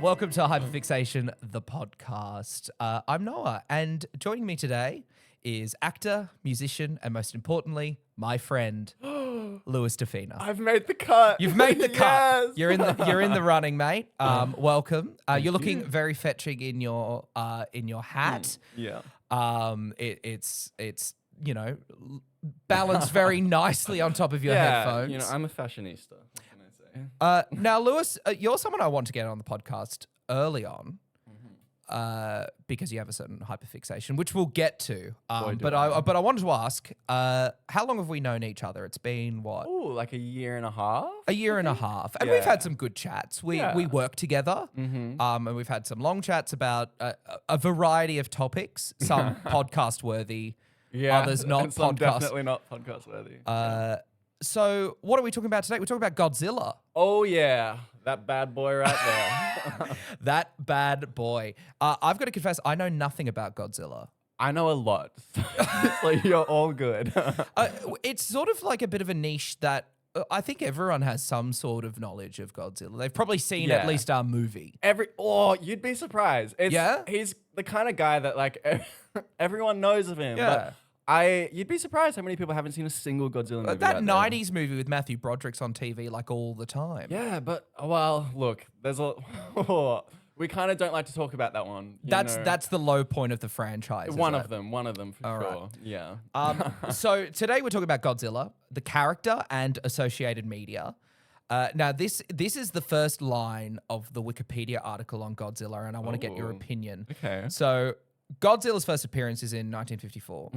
Welcome to Hyperfixation, the podcast. I'm Noah, and joining me today is actor, musician, and most importantly, my friend, Lewis Defina. I've made the cut. You've made the cut. Yes. You're in the running, mate. Welcome. You're looking very fetching in your hat. Yeah. It's balanced very nicely on top of your headphones. You know, I'm a fashionista. What can I say? Now, Lewis, you're someone I want to get on the podcast early on. Because you have a certain hyperfixation, which we'll get to. But I wanted to ask, how long have we known each other? It's been what? Oh, like a year and a half. A year and a half, and we've had some good chats. We work together, and we've had some long chats about a variety of topics. Some podcast worthy, others not. And some podcast definitely not podcast worthy. So what are we talking about today? We're talking about Godzilla. Oh yeah, that bad boy right there. That bad boy. I've got to confess, I know nothing about Godzilla. I know a lot, so you're all good. It's sort of like a bit of a niche that I think everyone has some sort of knowledge of Godzilla. They've probably seen at least our movie. You'd be surprised. He's the kind of guy that like everyone knows of him. Yeah. But you'd be surprised how many people haven't seen a single Godzilla movie. That 90s movie with Matthew Broderick's on TV like all the time. Yeah, but look, there's a we kind of don't like to talk about that one. That's the low point of the franchise. One of them for All sure. Right. Yeah. So today we're talking about Godzilla, the character and associated media. Now this is the first line of the Wikipedia article on Godzilla, and I want to get your opinion. Okay. So Godzilla's first appearance is in 1954.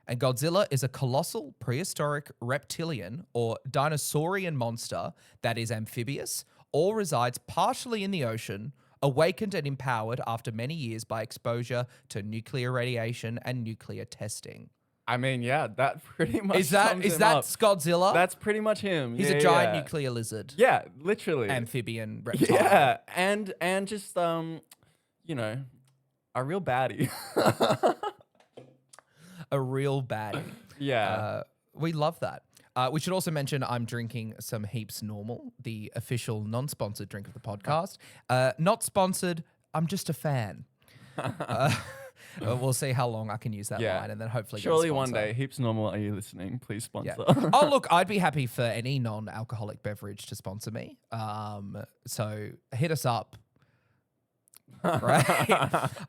And Godzilla is a colossal prehistoric reptilian or dinosaurian monster that is amphibious or resides partially in the ocean, awakened and empowered after many years by exposure to nuclear radiation and nuclear testing. I mean, yeah, that pretty much Is that Godzilla? That's pretty much him. He's a giant nuclear lizard. Yeah, literally. Amphibian reptile. Yeah, and just a real baddie. A real baddie. Yeah. We love that. We should also mention I'm drinking some Heaps Normal, the official non-sponsored drink of the podcast. Not sponsored. I'm just a fan. We'll see how long I can use that line, and then hopefully surely get a one sponsor. day. Heaps Normal, are you listening? Please sponsor. Yeah. Oh, look, I'd be happy for any non-alcoholic beverage to sponsor me. So hit us up. Right.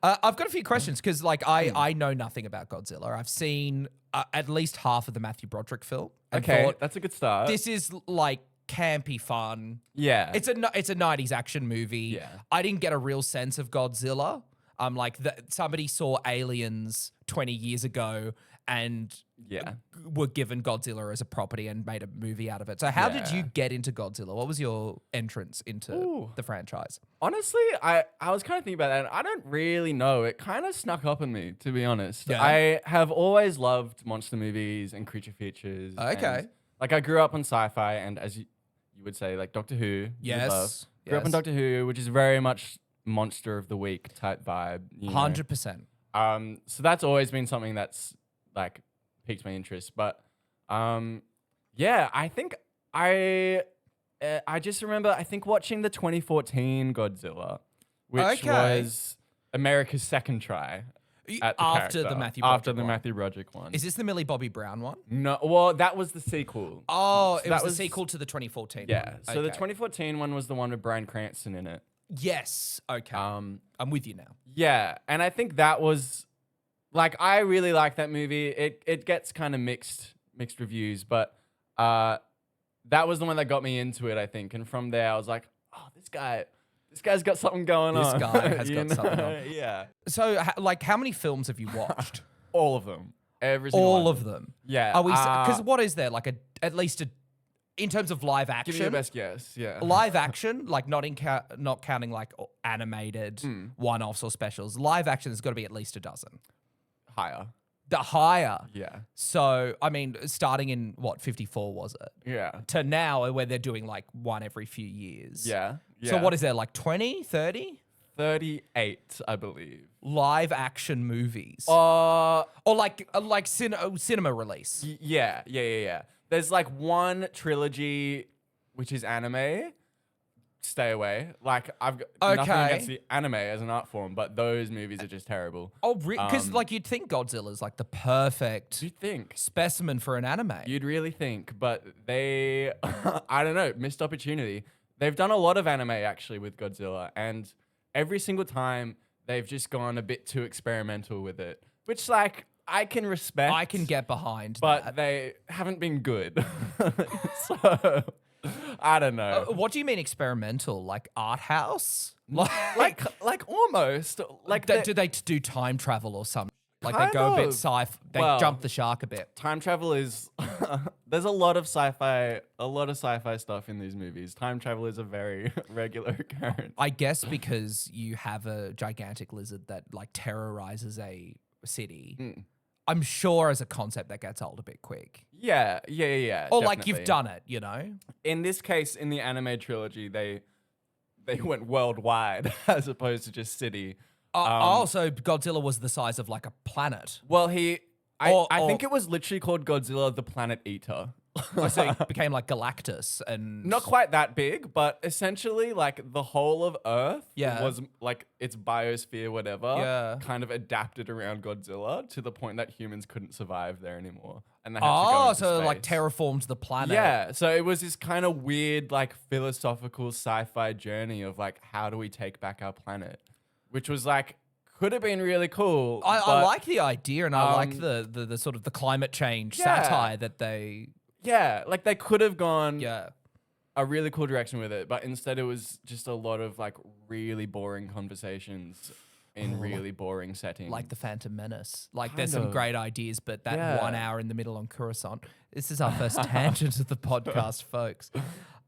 I've got a few questions because, like, I know nothing about Godzilla. I've seen at least half of the Matthew Broderick film. And Okay, that's a good start. This is like campy fun. Yeah. It's a 90s action movie. Yeah. I didn't get a real sense of Godzilla. Somebody saw Aliens 20 years ago and were given Godzilla as a property and made a movie out of it. So how did you get into Godzilla? What was your entrance into the franchise? Honestly, I was kind of thinking about that, and I don't really know. It kind of snuck up on me, to be honest. Yeah. I have always loved monster movies and creature features. Okay. And, like, I grew up on sci-fi, and as you would say, like Doctor Who. Yes. Grew up on Doctor Who, which is very much monster of the week type vibe. 100%. So that's always been something that's like piqued my interest. But I think I just remember watching the 2014 Godzilla, which was America's second try at After the Matthew Broderick after the one. Matthew Broderick one. Is this the Millie Bobby Brown one? No, well, that was the sequel. Oh, So it that was the sequel to the 2014 Yeah. one. So the Okay. 2014 one was the one with Bryan Cranston in it. Yes. Okay. I'm with you now. Yeah, and I think that was like I really like that movie. It gets kind of mixed reviews, but that was the one that got me into it, I think. And from there I was like, oh, this guy's got something going on. This guy has got something on. Yeah. So, how many films have you watched? All of them. Every single All one. of them. Yeah. Are we? Because what is there? Like at least in terms of live action. Give me your best guess. Yeah. Live action, like not counting like animated one-offs or specials. Live action, there's got to be at least a dozen. Higher. The higher. Yeah. So, I mean, starting in what 54 was it? Yeah. To now, where they're doing like one every few years. Yeah. So what is there, like 20, 30? 38, I believe. Live action movies. Uh, Or like cinema release. yeah. There's like one trilogy, which is anime, stay away. Like I've got nothing Okay. against the anime as an art form, but those movies are just terrible. Oh, because like you'd think Godzilla's like the perfect You'd think. specimen for an anime. You'd really think, but they, I don't know, missed opportunity. They've done a lot of anime actually with Godzilla, and every single time they've just gone a bit too experimental with it, which like I can respect. I can get behind but that. they haven't been good. So I don't know. What do you mean experimental? Like art house? Like almost like Do they do time travel or something? Like they Kind go a bit of. sci-fi, they Well, jump the shark a bit. time travel is there's a lot of sci-fi stuff in these movies. Time travel is a very regular occurrence. I guess because you have a gigantic lizard that like terrorizes a city. I'm sure as a concept that gets old a bit quick. Yeah. Or like you've definitely. done it, you know? In this case, in the anime trilogy, they went worldwide as opposed to just city. So Godzilla was the size of like a planet. Well, I Or- think it was literally called Godzilla the Planet Eater. So it became like Galactus and Not quite that big, but essentially like the whole of Earth Yeah. was like its biosphere, whatever, Yeah. kind of adapted around Godzilla to the point that humans couldn't survive there anymore. And they had to go into so like space. terraformed the planet. Yeah, so it was this kind of weird, like philosophical sci-fi journey of like, how do we take back our planet? Which was like, could have been really cool. I but like the idea and I like um, the sort of the climate change Yeah. satire that they yeah, like they could have gone yeah. a really cool direction with it, but instead it was just a lot of like really boring conversations in really boring settings. Like the Phantom Menace. Like there's Kind some of. great ideas, but that Yeah. 1 hour in the middle on Coruscant. This is our first tangent of the podcast, folks.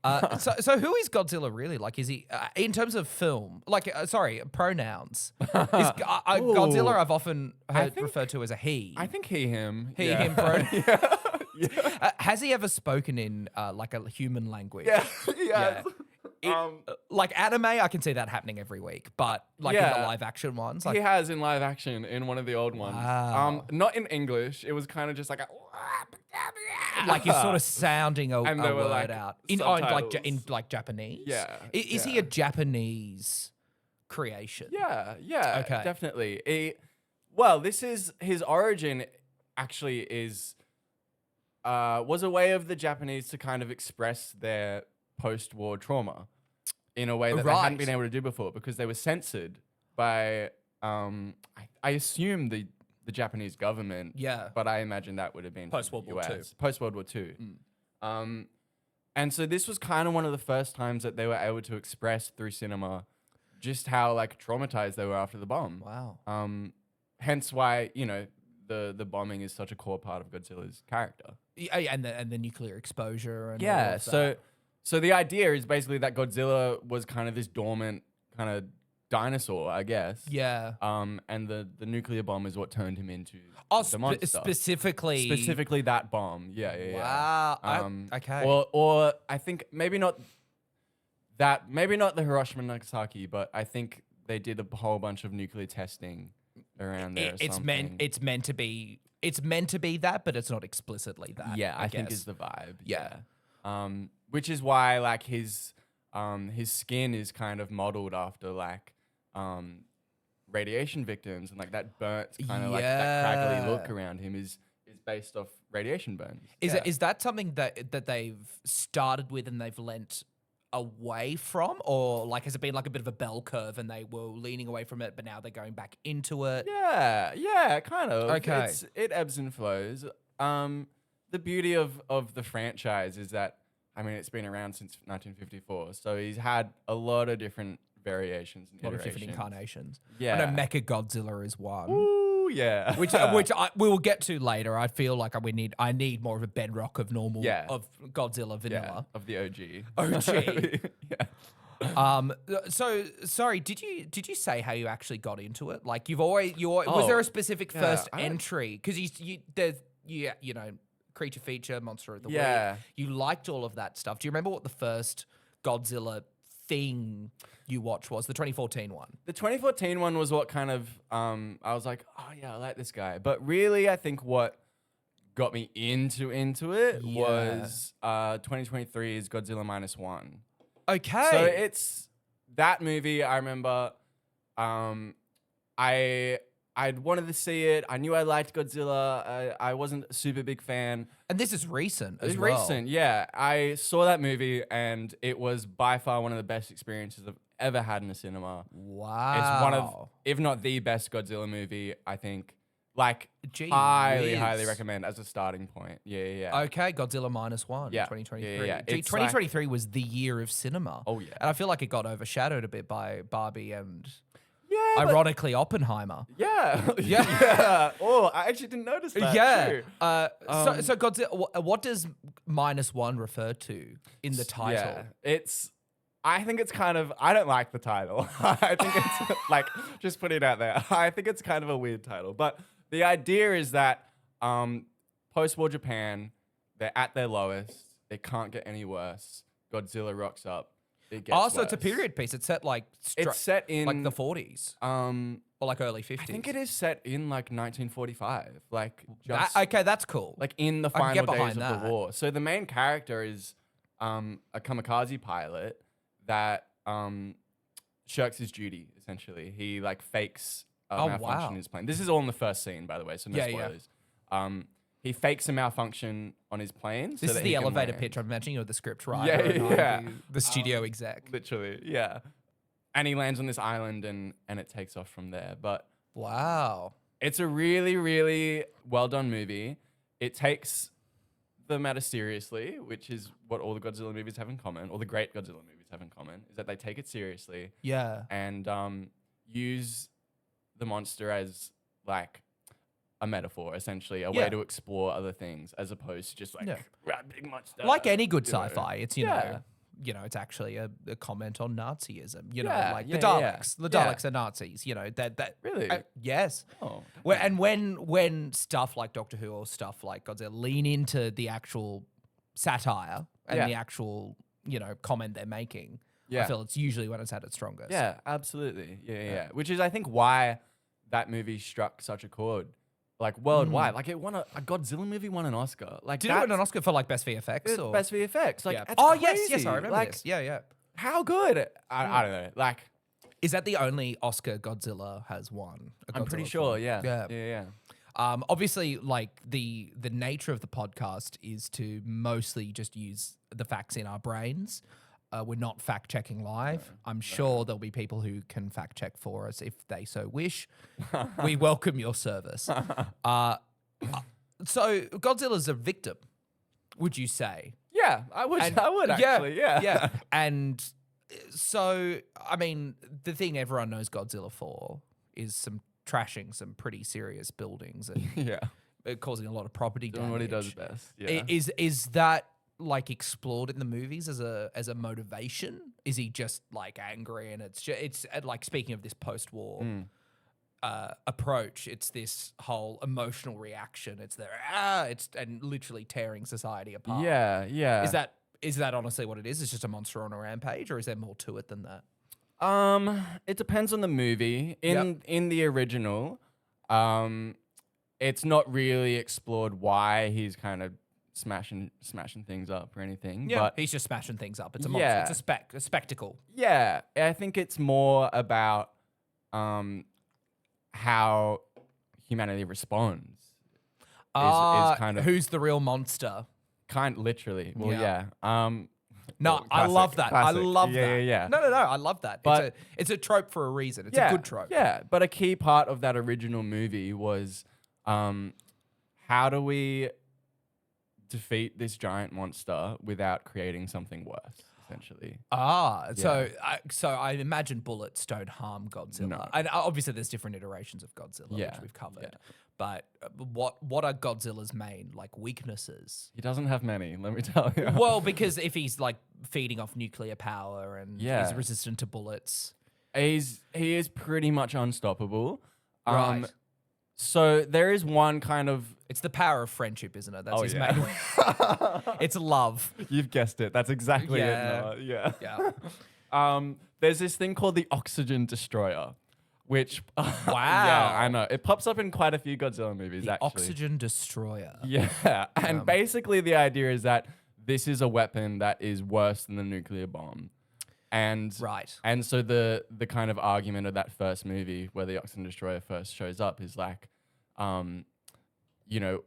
So who is Godzilla really? Like, is he in terms of film? Like, pronouns. Godzilla, I've often heard think- referred to as a he. I think him. He, yeah. him pronoun. yeah. Has he ever spoken in like a human language? Yeah. Yeah. yeah. Like anime, I can see that happening every week, but like in Yeah. the live action ones, He like has in live action in one of the old ones. Wow. Not in English. It was kind of just like a like you're sort of sounding a And they were, word like, out subtitles. in Japanese. Yeah, Is he yeah. a Japanese creation? Yeah, Okay. definitely. Well, this is his origin. Actually, was a way of the Japanese to kind of express their post-war trauma in a way that they hadn't Right. been able to do before because they were censored by, I assume the Japanese government. Yeah. But I imagine that would have been from Post-World the War II. US, post-World War II. And so this was kind of one of the first times that they were able to express through cinema just how like traumatized they were after the bomb. Wow. Hence why, the bombing is such a core part of Godzilla's character. Yeah, and the nuclear exposure and all Yeah, of that. so the idea is basically that Godzilla was kind of this dormant kind of dinosaur, I guess. Yeah. And the nuclear bomb is what turned him into Oh, the monster. specifically that bomb. Yeah. Wow. Okay. Or I think maybe not the Hiroshima and Nagasaki, but I think they did a whole bunch of nuclear testing around there. It's meant to be that, but it's not explicitly that. Yeah, I think guess. is the vibe. Yeah. Which is why like his skin is kind of modeled after like radiation victims, and like that burnt kind of like that craggly look Yeah. around him is based off radiation burns. Is that something that they've started with and they've lent away from, or like has it been like a bit of a bell curve and they were leaning away from it, but now they're going back into it? Yeah, kind of. Okay. It ebbs and flows. The beauty of the franchise is that, I mean, it's been around since 1954, so he's had a lot of different variations and A lot of different iterations. incarnations. Yeah. I know Mecha-Godzilla is one. Ooh, yeah. Which we will get to later. I feel like I need more of a bedrock of normal Yeah. of Godzilla yeah, vanilla. of the OG. OG. yeah. So sorry, did you say how you actually got into it? Like was there a specific yeah, first I don't- entry? Because you know, creature feature, monster of the Yeah. week. You liked all of that stuff. Do you remember what the first Godzilla thing you watched was? The 2014 one. The 2014 one was what kind of I was like, oh yeah, I like this guy. But really, I think what got me into it Yeah. was 2023's Godzilla -1. Okay. So it's that movie. I remember, I'd wanted to see it. I knew I liked Godzilla. I wasn't a super big fan. and this is recent as It's well. recent, yeah. I saw that movie, and it was by far one of the best experiences I've ever had in a cinema. Wow. It's one of, if not the best Godzilla movie, I think. Like, Gee highly, whiz. highly recommend as a starting point. Yeah. Okay, Godzilla -1, Yeah. 2023. Yeah. Gee, It's 2023 was the year of cinema. Oh, yeah. And I feel like it got overshadowed a bit by Barbie and, Yeah, but- ironically, Oppenheimer. Yeah. Yeah. Oh, I actually didn't notice that. Yeah. True. So Godzilla, what does -1 refer to in the title? Yeah, I think it's kind of, I don't like the title. I think it's like, just put it out there. I think it's kind of a weird title. But the idea is that post-war Japan, they're at their lowest. It can't get any worse. Godzilla rocks up. It gets Oh, so it's a worse. period piece. It's set like It's set in like the 40s or like early 50s. I think it is set in like 1945. Like That- just okay, that's cool. like in the I can get final days behind of the that. war. So the main character is a kamikaze pilot that shirks his duty, essentially. He like fakes a Oh, malfunction wow. in his plane. This is all in the first scene, by the way, so no Yeah, yeah. spoilers. He fakes a malfunction on his plane. This so is that the he can elevator land. pitch. I'm imagining you're the script writer. Yeah, and I'm yeah. the studio exec. Literally, yeah. And he lands on this island and it takes off from there. But Wow. it's a really, really well done movie. It takes the matter seriously, which is what all the Godzilla movies have in common, all the great Godzilla movies have in common, is that they take it seriously Yeah. and use the monster as like a metaphor, essentially, a way Yeah. to explore other things as opposed to just like Yeah. "Rah, big monster. Like any good you know. sci-fi, it's Yeah. it's actually a comment on Nazism. You know, Yeah, like yeah, the yeah. Daleks. The Yeah. Daleks are Nazis. You know that. Really? Yes. Oh, And when stuff like Doctor Who or stuff like Godzilla lean into the actual satire and Yeah. the actual comment they're making, I Yeah. feel it's usually when it's at its strongest. yeah, absolutely. Yeah. Which is, I think, why that movie struck such a chord, like worldwide. Like it won a Godzilla movie won an Oscar. Like Did it win an Oscar for like best VFX It's or best VFX. Like yeah. that's Oh yes, crazy. I remember like, this. Yeah. How good? I don't know. Like Is that the only Oscar Godzilla has won? I'm pretty Godzilla's sure. won? Yeah. Yeah. Obviously, like the nature of the podcast is to mostly just use the facts in our brains. We're not fact checking live. I'm sure there'll be people who can fact check for us if they so wish. We welcome your service. So Godzilla's a victim, would you say? Yeah, I would. And- I would actually. Yeah. Yeah. And so, I mean, the thing everyone knows Godzilla for is some trashing some pretty serious buildings and Yeah. causing a lot of property Doing damage. what he does best. Yeah. Is that like explored in the movies as a motivation? Is he just like angry and it's like, speaking of this post-war approach, it's this whole emotional reaction. It's and literally tearing society apart. Yeah. Is that honestly what it is? It's just a monster on a rampage, or is there more to it than that? It depends on the movie. In the original, it's not really explored why he's kind of smashing things up or anything. But he's just smashing things up. It's a monster. Yeah. It's a spectacle. yeah, I think it's more about how humanity responds. Is kind of who's the real monster? literally. Well, Yeah. yeah. No, Well, I love classic, that. classic. I love Yeah, that. yeah. No, I love that. But- it's a trope for a reason. It's yeah, a good trope. Yeah, but a key part of that original movie was how do we defeat this giant monster without creating something worse, essentially. So I imagine bullets don't harm Godzilla. No. And obviously there's different iterations of Godzilla, which Yeah, we've covered. yeah. But what are Godzilla's main like weaknesses? He doesn't have many, let me tell you. Well, because if he's like feeding off nuclear power and Yeah. he's resistant to bullets. He is pretty much unstoppable. Right. So there is one kind of... It's the power of friendship, isn't it? That's Oh, his yeah. main. It's love. You've guessed it. That's exactly Yeah. it, Noah. Yeah. Yeah. There's this thing called the Oxygen Destroyer, which... Wow. Yeah, I know. It pops up in quite a few Godzilla movies, The actually. oxygen destroyer. Yeah. And basically the idea is that this is a weapon that is worse than the nuclear bomb. And Right. And so the kind of argument of that first movie where the Oxygen Destroyer first shows up is like, you know,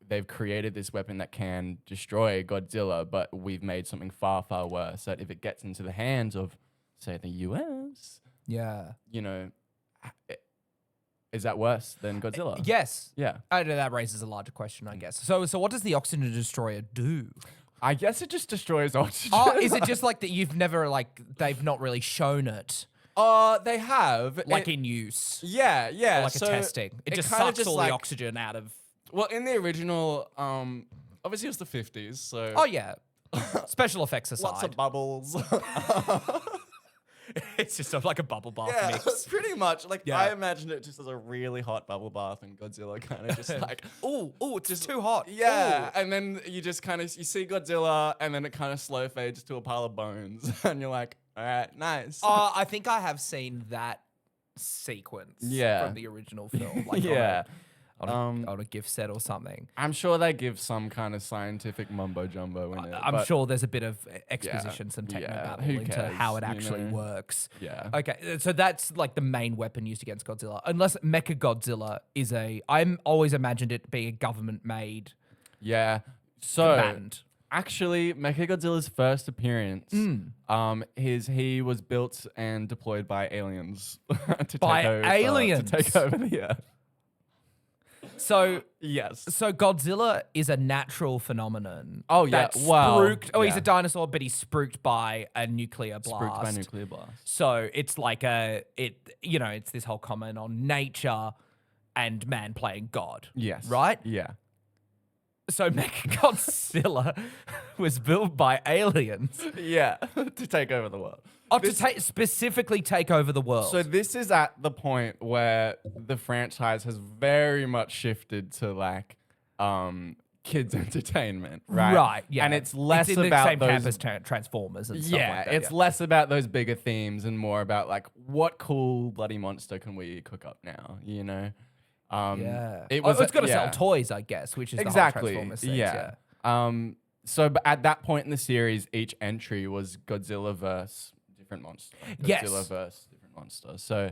they've created this weapon that can destroy Godzilla, but we've made something far, far worse. That if it gets into the hands of, say, the US, Yeah. you know, is that worse than Godzilla? Yes. Yeah. I know that raises a larger question, I guess. So what does the Oxygen Destroyer do? I guess it just destroys oxygen. Oh, is it just like that you've never, like, they've not really shown it, They have. like, in use? Yeah, yeah. Or like so a testing. It just kinda sucks all like, the oxygen out of... Well, in the original, obviously it was the 50s, so... Oh, yeah. Special effects aside. Lots of bubbles. It's just like a bubble bath Yeah, mix. pretty much. Like, Yeah. I imagined it just as a really hot bubble bath, and Godzilla kind of just like... Oh, it's just too hot. Yeah, Ooh. and then you just kind of... You see Godzilla, and then it kind of slow fades to a pile of bones, and you're like, all right, nice. I think I have seen that sequence Yeah. from the original film. Like Yeah. on a gift set or something. I'm sure they give some kind of scientific mumbo jumbo in it. I'm but sure there's a bit of exposition, some yeah, technobabble who into cares, how it you actually know? works. Yeah. Okay, so that's like the main weapon used against Godzilla. Unless Mecha-Godzilla is I'm always imagined it being a government-made Yeah. So combatant. actually, Mecha-Godzilla's first appearance, he was built and deployed by aliens to By take over, aliens? to take over the Earth. So Yes. So Godzilla is a natural phenomenon. Oh, yeah. That's Wow. Spruiked. Oh, he's Yeah. a dinosaur, but he's spooked by a nuclear blast. Spooked by nuclear blast. So it's like it's this whole comment on nature and man playing God. Yes. Right? Yeah. So Mecha-Godzilla was built by aliens Yeah. To take over the world. to specifically take over the world. So this is at the point where the franchise has very much shifted to like kids entertainment, right? Right, yeah. And it's less in the about same those camp as Transformers and stuff like that. it's less about those bigger themes and more about like what cool bloody monster can we cook up now, you know? Yeah. It was it's got to yeah. sell toys, I guess, which is Exactly. the whole Transformers thing. Yeah. So but at that point in the series, each entry was Godzilla versus different monster. Yes. Godzilla versus different monster. So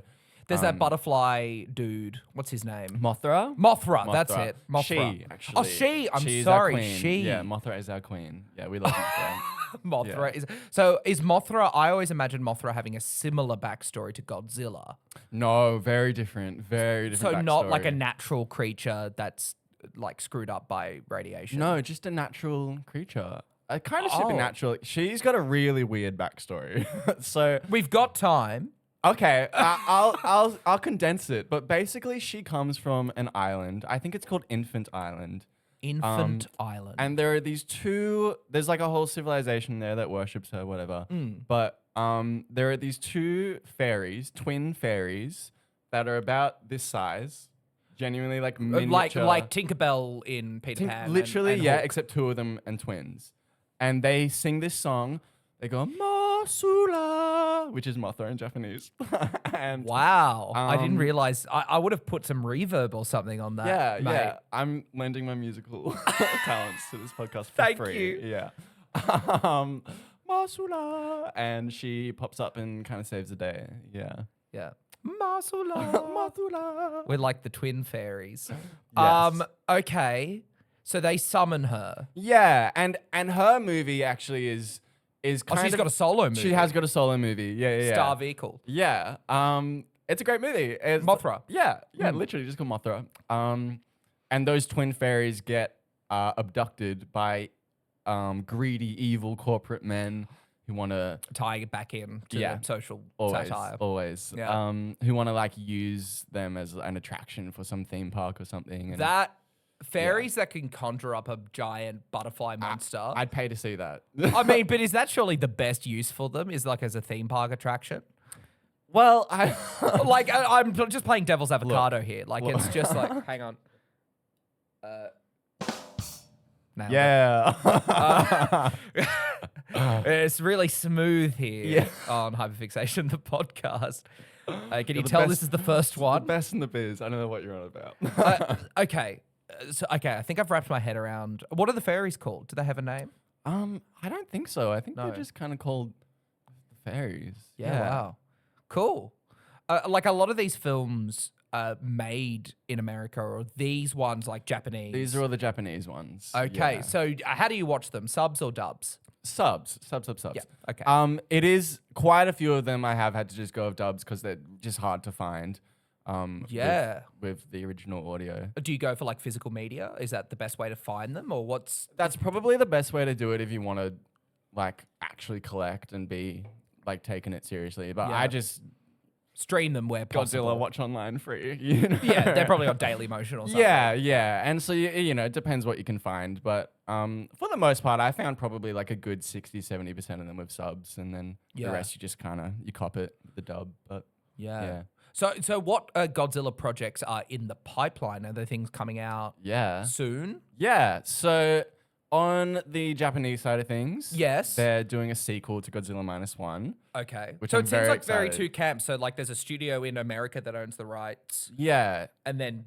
There's that butterfly dude. What's his name? Mothra? Mothra. That's it. Mothra. She, actually. Oh, she. I'm She's our sorry. queen. She. Yeah, Mothra is our queen. Yeah, we love Mothra. Mothra is. So is Mothra? I always imagine Mothra having a similar backstory to Godzilla. No, very different. Very different. So not like a backstory. natural creature that's like screwed up by radiation. No, just a natural creature. Kind of Oh. supernatural. She's got a really weird backstory. So We've got time. okay, I'll condense it. But basically, she comes from an island. I think it's called Infant Island. Infant Island. And there are these two. There's like a whole civilization there that worships her, whatever. But there are these two fairies, twin fairies, that are about this size, genuinely like miniature. like Tinkerbell in Peter Pan. Literally, and yeah, Hook. except two of them and twins. And they sing this song. They go Masula, which is Mothra in Japanese. And Wow. I didn't Um, realize. I would have put some reverb or something on that. yeah, mate. yeah. I'm lending my musical talents to this podcast for Thank free. you. Yeah. Masula, and she pops up and kind of saves the day. Yeah. Yeah. Masula. Masula. We're like the twin fairies. Yes. Okay. So they summon her. Yeah, and her movie actually is Oh, kind she's of got a solo movie. She has got a solo movie. Yeah, yeah, yeah. Star vehicle. Yeah. It's a great movie. It's, Mothra. Yeah, yeah, literally just called Mothra. And those twin fairies get abducted by greedy, evil corporate men who want to Tying it back in to Yeah. the social always, satire. always, Yeah. who want to like use them as an attraction for some theme park or something. And That fairies that can conjure up a giant butterfly Ah, monster. I'd pay to see that. I mean, but is that surely the best use for them? Is like as a theme park attraction? Well, Like I'm just playing devil's avocado here. Like it's just like, hang on. Nailed it. yeah. It's really smooth here Yeah. on Hyperfixation, the podcast. Can you the tell best- this is the first The one? best in the biz. I don't know what you're on about. Okay. Okay, I think I've wrapped my head around. What are the fairies called? Do they have a name? I don't think so. I think No. they're just kind of called fairies. Yeah, wow. Cool. Like a lot of these films made in America, or these ones like Japanese. These are all the Japanese ones. Okay, Yeah. so how do you watch them? Subs or dubs? Subs. Yeah, okay. It is quite a few of them I have had to just go with dubs because they're just hard to find. Yeah. With the original audio. Do you go for like physical media? Is that the best way to find them, or what's? That's probably the best way to do it if you want to like actually collect and be like taking it seriously. But Yeah. I just Stream them where possible. Godzilla watch online free. You know? Yeah, they're probably on Daily Motion or something. Yeah. And so, you know, it depends what you can find. But for the most part, I found probably like a good 60-70% of them with subs. And then the rest, you just kind of, you cop it, the dub. But yeah. So what Godzilla projects are in the pipeline? Are there things coming out soon? Yeah. So on the Japanese side of things, Yes. they're doing a sequel to Godzilla -1. Okay. Which so I'm it seems very like very excited. two camps. So like there's a studio in America that owns the rights, Yeah. and then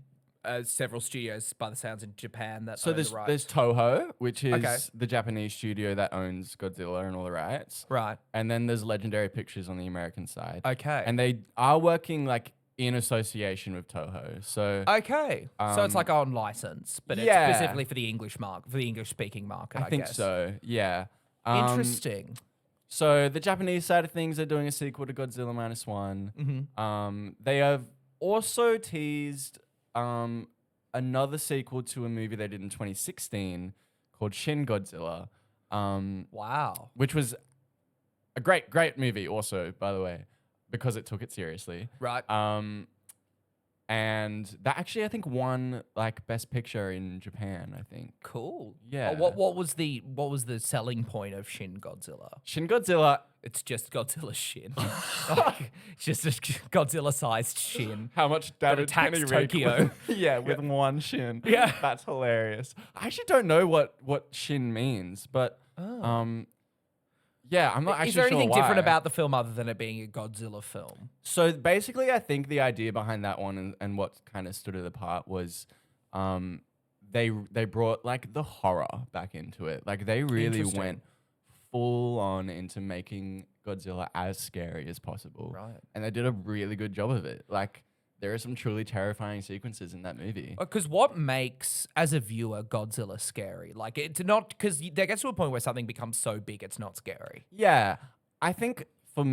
several studios, by the sounds, in Japan that So own there's the rights. there's Toho, which is Okay. the Japanese studio that owns Godzilla and all the rights. Right. And then there's Legendary Pictures on the American side. Okay. And they are working like in association with Toho. So Okay. So it's like on license, but it's yeah. specifically for the English market, for the English speaking market, I think guess. so. Yeah. Interesting. So the Japanese side of things are doing a sequel to Godzilla -1. They have also teased another sequel to a movie they did in 2016 called Shin Godzilla. Wow. Which was a great movie also, by the way, because it took it seriously. Right. And that actually, I think, won like Best Picture in Japan, I think. Cool. Yeah. What was the selling point of Shin Godzilla? Shin Godzilla, It's just Godzilla's shin. Like, it's just a Godzilla-sized shin. how much damage attacks can he wreak Tokyo. with one shin. Yeah. That's hilarious. I actually don't know what shin means, but yeah, I'm not actually Is there sure anything different why. about the film other than it being a Godzilla film? So basically, I think the idea behind that one and what kind of stood it apart was they brought like the horror back into it. Like they really Interesting. went full on into making Godzilla as scary as possible. Right. And they did a really good job of it. Like there are some truly terrifying sequences in that movie. Because what makes, as a viewer, Godzilla scary? Like, it's not, because there gets to a point where something becomes so big it's not scary. Yeah, I think for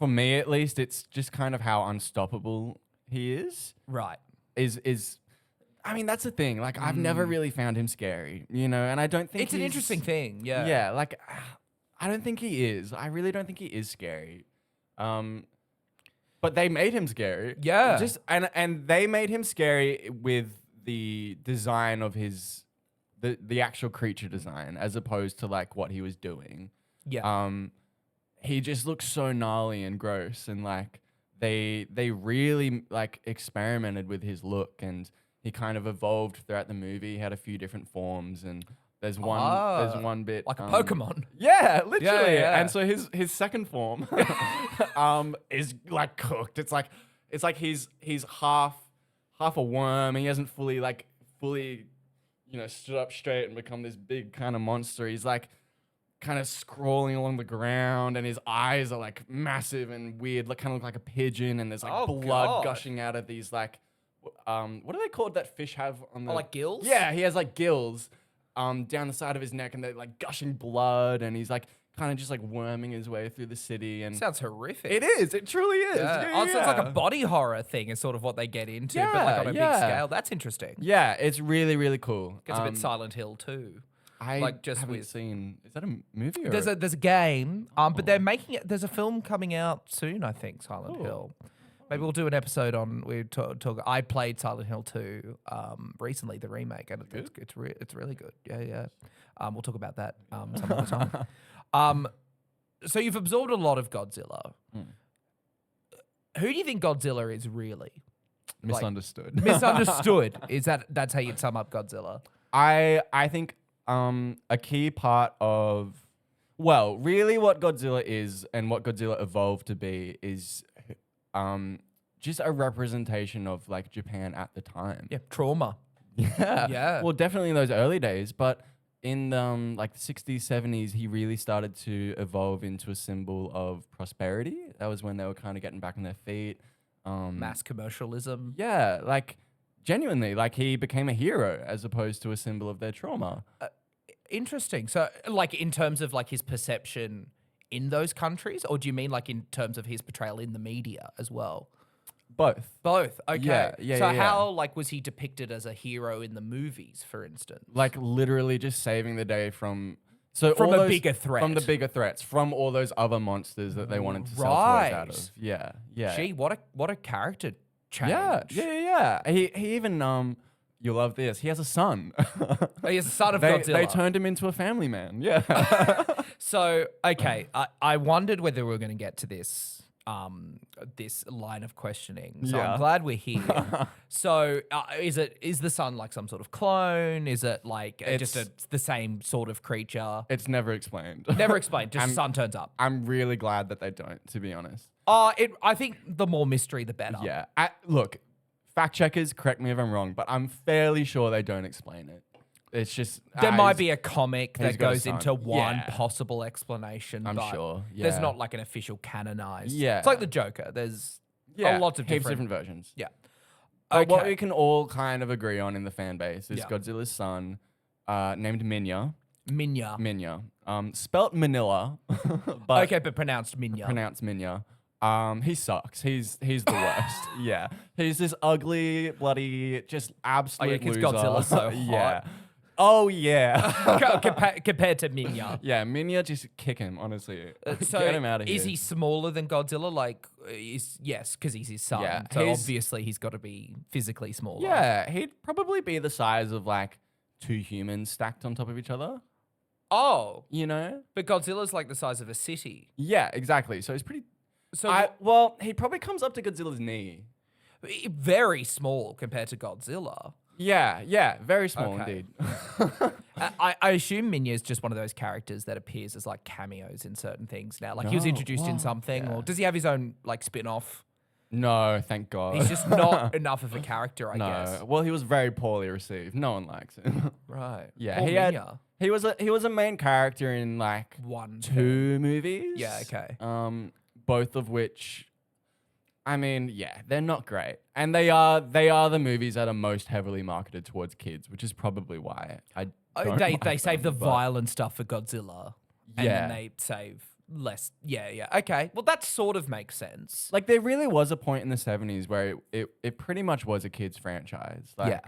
me at least, it's just kind of how unstoppable he is. Right. I mean, that's the thing. Like, I've never really found him scary, you know, and I don't think It's an interesting thing, yeah. Yeah, like, I don't think he is. I really don't think he is scary. But they made him scary. Yeah. And they made him scary with the design of the actual creature design, as opposed to like what he was doing. Yeah. He just looks so gnarly and gross, and like they really like experimented with his look, and he kind of evolved throughout the movie. He had a few different forms, and there's one bit like a Pokemon. Yeah, literally. yeah. And so his second form is like cooked. It's like he's half a worm. He hasn't fully stood up straight and become this big kind of monster. He's like kind of scrolling along the ground, and his eyes are like massive and weird, like kind of look like a pigeon, and there's like blood God. gushing out of these like what are they called that fish have on the like gills? Yeah, he has like gills down the side of his neck, and they're like gushing blood, and he's like kind of just like worming his way through the city. And Sounds horrific. it is. It truly is. Yeah. Yeah, So it's like a body horror thing is sort of what they get into, but like on a big scale. That's interesting. Yeah, it's really, really cool. Gets a bit Silent Hill too. I like, just haven't with- seen. Is that a movie? Or There's a game, but they're making it. There's a film coming out soon, I think. Silent Hill. Maybe we'll do an episode on. We talk. I played Silent Hill 2 recently, the remake, and it's really good. Yeah. We'll talk about that some other time. So you've absorbed a lot of Godzilla. Who do you think Godzilla is really? misunderstood. Misunderstood. That's how you'd sum up Godzilla? I think a key part of really what Godzilla is and what Godzilla evolved to be is just a representation of like Japan at the time. Yeah, trauma. Yeah. Yeah. Well, definitely in those early days, but in like the 60s, 70s, he really started to evolve into a symbol of prosperity. That was when they were kind of getting back on their feet. Mass commercialism. Yeah, like genuinely, like he became a hero as opposed to a symbol of their trauma. Interesting. So, like, in terms of like his perception in those countries, or do you mean like in terms of his portrayal in the media as well? Both. Both. Okay. Yeah, so yeah, how like was he depicted as a hero in the movies, for instance? Like literally just saving the day from all a bigger threat. From the bigger threats, from all those other monsters that they wanted to sell toys out of. Yeah, yeah. Gee, what a character change. Yeah. He even you love this. He has a son. He's a son of they, Godzilla. They turned him into a family man. Yeah. So, okay, I wondered whether we were going to get to this line of questioning. So Yeah. I'm glad we're here. So is the son like some sort of clone? Is it like the same sort of creature? It's never explained. Never explained. Just the son turns up. I'm really glad that they don't, to be honest. I think the more mystery, the better. Yeah. Look, fact checkers, correct me if I'm wrong, but I'm fairly sure they don't explain it. It's just there might be a comic that got a goes son. into one Yeah. possible explanation. I'm but sure. There's Yeah. not like an official canonized. Yeah. It's like the Joker. There's lots of heaps different versions. Yeah. But what we can all kind of agree on in the fan base is Yeah. Godzilla's son, named Minya. Minya. Spelt Manila, but Okay, but pronounced Minya. pronounced Minya. He sucks. He's the worst. Yeah. He's this ugly, bloody, just absolute because loser. Godzilla's so hot. Yeah. Oh yeah. Compared to Minya. Yeah, Minya, just kick him, honestly. So Get him out of here. is he smaller than Godzilla? Like, yes, because he's his son. Yeah, So he's- obviously he's got to be physically smaller. Yeah, he'd probably be the size of like 2 humans stacked on top of each other. Oh, You know? but Godzilla's like the size of a city. Yeah, exactly. So he's pretty. So Well, he probably comes up to Godzilla's knee. very small compared to Godzilla. Yeah, very small Okay. indeed. I assume Minya is just one of those characters that appears as like cameos in certain things now. Like he was No, introduced in wow, something, yeah. or does he have his own like spin-off? No, thank God. He's just not enough of a character, I guess. No, well, he was very poorly received. No one likes him. Right. Yeah, Poor he had. Minya. He was a main character in like One. 2 movies. Yeah, okay. Both of which, I mean, yeah, they're not great, and they are the movies that are most heavily marketed towards kids, which is probably why I. Don't They like save the them, but- violent stuff for Godzilla. And Yeah. then they save less. Yeah. Okay. Well, that sort of makes sense. Like there really was a point in the 70s where it pretty much was a kids franchise. Like,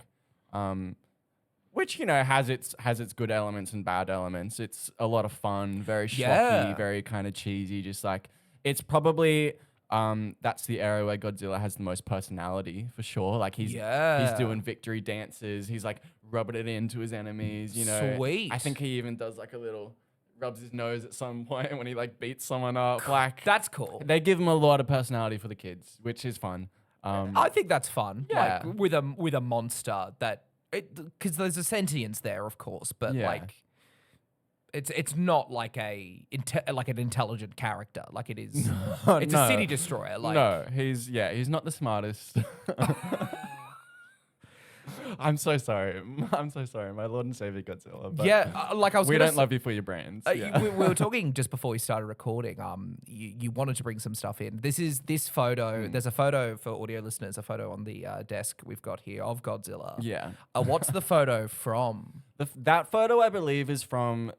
which, you know, has its good elements and bad elements. It's a lot of fun, very schlocky, Yeah. very kind of cheesy, just like it's probably that's the era where Godzilla has the most personality for sure. Like he's doing victory dances, he's like rubbing it into his enemies, you know. Sweet. I think he even does like a little rubs his nose at some point when he like beats someone up. Like That's cool. they give him a lot of personality for the kids, which is fun. I think that's fun. Yeah. Like with a monster that because there's a sentience there, of course, but Yeah. like it's not like an intelligent character like it is. It's a city destroyer. Like no, he's not the smartest. I'm so sorry. My Lord and Savior Godzilla. But like I was. we gonna don't love you for your brains. Yeah. we were talking just before we started recording. You wanted to bring some stuff in. This photo. There's a photo for audio listeners. A photo on the desk we've got here of Godzilla. Yeah. What's the photo from? That photo, I believe, is from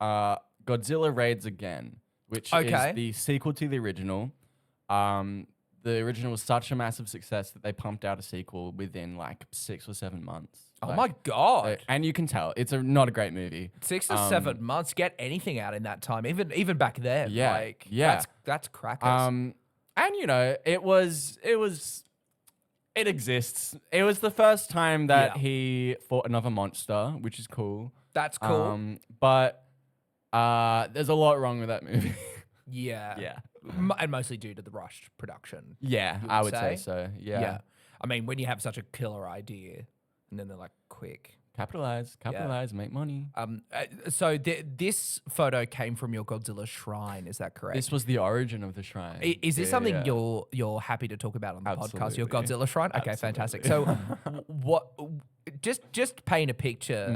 Godzilla Raids Again, which Okay. is the sequel to the original. The original was such a massive success that they pumped out a sequel within like 6 or 7 months. Oh Like, my god! and you can tell it's not a great movie. 6 or 7 months. Get anything out in that time, even back then. Yeah, Like, yeah. That's crackers. And you know, it exists. It was the first time that Yeah. he fought another monster, which is cool. That's cool. But there's a lot wrong with that movie. yeah. yeah. And mostly due to the rushed production. Yeah, You I would would say say? so. Yeah. I mean, when you have such a killer idea, and then they're like, quick. Capitalize, make money. So this photo came from your Godzilla shrine. Is that correct? This was the origin of the shrine. Is this Yeah, something yeah. you're happy to talk about on the podcast? Your Absolutely. Godzilla shrine? Okay, fantastic. So, what just paint a picture.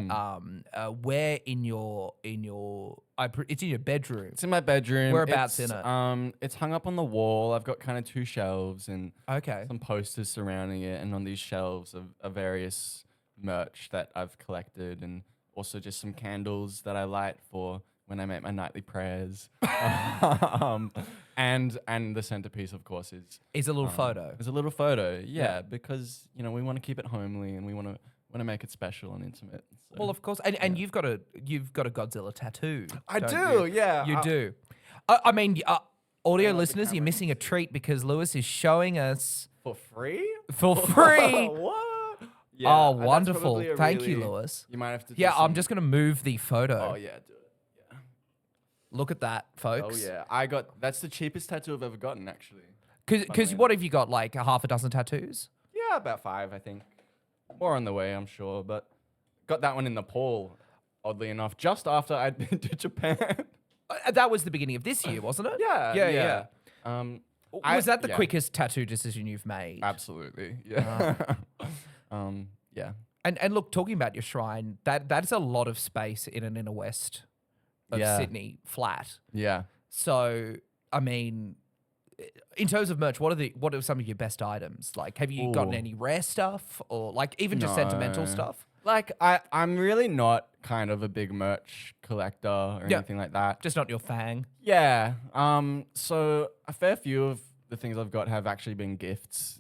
Where in your it's in your bedroom. It's in my bedroom. Whereabouts in it? It's hung up on the wall. I've got kind of 2 shelves and Okay. some posters surrounding it, and on these shelves are various merch that I've collected, and also just some candles that I light for when I make my nightly prayers. And the centerpiece, of course, Is a little photo. is a little photo. Yeah, because we want to keep it homely and we want to make it special and intimate. So. Well, of course, and you've got a Godzilla tattoo. I don't do, you? yeah. You do. I mean, audio listeners, you're missing a treat because Lewis is showing us For free? for free. What? Oh, that's wonderful! probably a Thank you, really- Lewis. You might have to. Do Yeah, I'm some- just gonna move the photo. Oh yeah, do it. Yeah. Look at that, Oh folks. yeah, that's the cheapest tattoo I've ever gotten, actually. Because what have you got? Like a half a dozen tattoos? Yeah, about 5, I think. More on the way, I'm sure, but got that one in Nepal. Oddly enough, just after I'd been to Japan. That was the beginning of this year, wasn't it? Yeah. Was that the yeah. quickest tattoo decision you've made? Absolutely. Yeah. Yeah. And look, talking about your shrine, that's a lot of space in an inner west of Yeah. Sydney flat. Yeah. So, I mean, in terms of merch, what are some of your best items? Like, have you gotten Ooh. any rare stuff or like even just sentimental No. stuff? Like I'm really not kind of a big merch collector or Yeah. anything like that. Just not your thing. Yeah. So a fair few of the things I've got have actually been gifts.